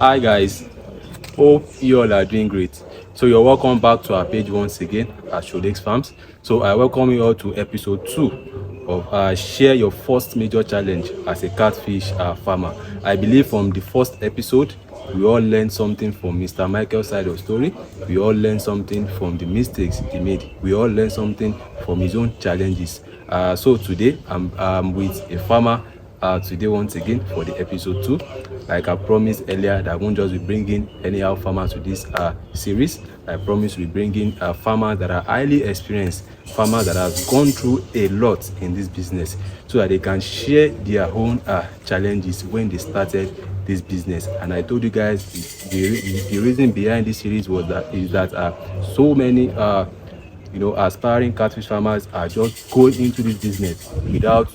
Hi guys, hope you all are doing great. So you're welcome back to our page once again at Shodex Farms. So I welcome you all to episode 2 of share your first major challenge as a catfish farmer. I believe from the first episode we all learned something from Mr. Michael's side of story. We all learned something from the mistakes he made. We all learned something from his own challenges. So today I'm with a farmer today once again for the episode 2. Like I promised earlier, that I won't just be bringing anyhow farmers to this series. I promise we bring in farmers that are highly experienced, farmers that have gone through a lot in this business, so that they can share their own challenges when they started this business. And I told you guys the reason behind this series was that so many aspiring catfish farmers are just going into this business without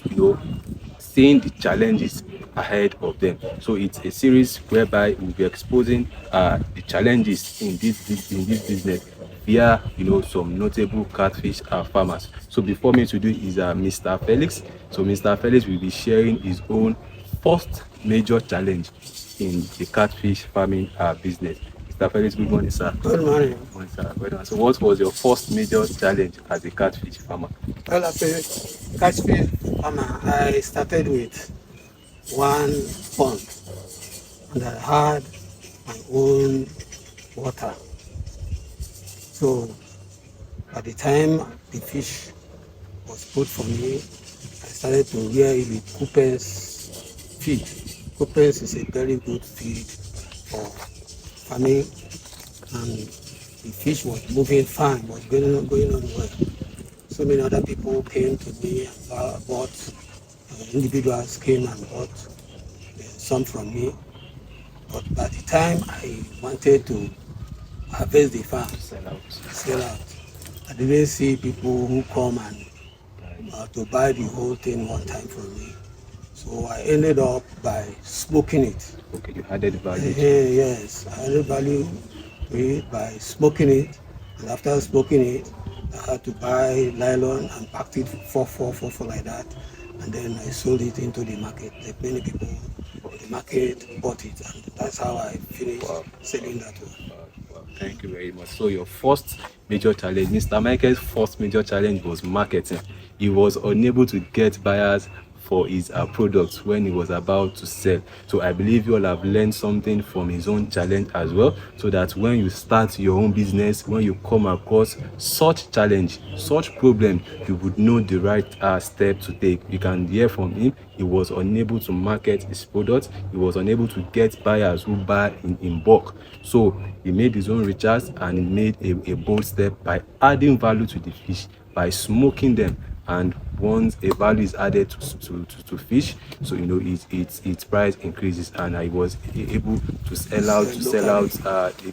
seeing the challenges ahead of them. So it's a series whereby we'll be exposing the challenges in this business via some notable catfish farmers. So before me to do is Mr. Felix. So Mr. Felix will be sharing his own first major challenge in the catfish farming business. Mr. Felix, good morning, sir. Good morning. Good morning, sir. Well done. So what was your first major challenge as a catfish farmer? Well, as a catfish farmer, I started with one pond and I had my own water. So by the time the fish was put for me, I started to rear it with Cooper's feed. Cooper's is a very good feed for farming, and the fish was moving fine, was going on well. So many other people came to me and bought, individuals came and bought some from me. But by the time I wanted to harvest the farm, sell out, I didn't see people who come and to buy the whole thing one time from me. So I ended up by smoking it. Okay, you added value. Yes, I added value to it by smoking it. And after smoking it, I had to buy nylon and packed it four like that. And then I sold it into the market. Like many people in the market bought it, and that's how I finished selling that one. Wow, thank you very much. So your first major challenge, Mr. Michael's first major challenge was marketing. He was unable to get buyers for his products when he was about to sell. So I believe you all have learned something from his own challenge as well, so that when you start your own business, when you come across such challenge, such problem, you would know the right step to take. You can hear from him. He was unable to market his product. He was unable to get buyers who buy in bulk. So he made his own recharge, and he made a bold step by adding value to the fish, by smoking them. And once a value is added to fish, so its price increases, and I was able to sell out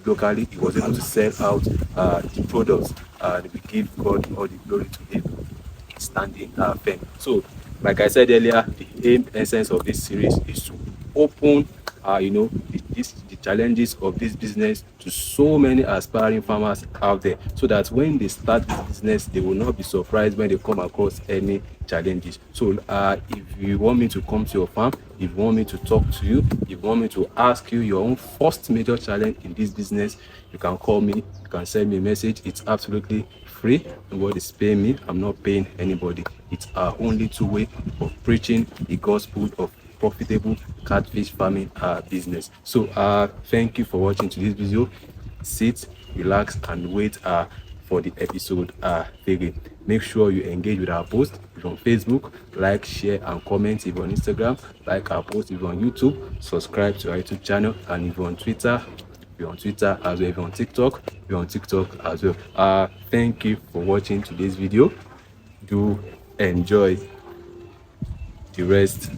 locally. He was able to sell out the products, and we give God all the glory to him standing firm. So like I said earlier, the aim essence of this series is to open the challenges of this business to so many aspiring farmers out there, so that when they start this business, they will not be surprised when they come across any challenges. So if you want me to come to your farm, if you want me to talk to you, if you want me to ask you your own first major challenge in this business, you can call me, you can send me a message. It's absolutely free. Nobody is paying me. I'm not paying anybody. It's our only two way of preaching the gospel of profitable catfish farming business. So thank you for watching today's video. Sit, relax, and wait for the episode 3. Make sure you engage with our post. If you're on Facebook, like, share, and comment. If you're on Instagram, like our post. If you're on YouTube, subscribe to our YouTube channel. And if you're on Twitter, as well. If you're on TikTok, as well. Thank you for watching today's video. Do enjoy the rest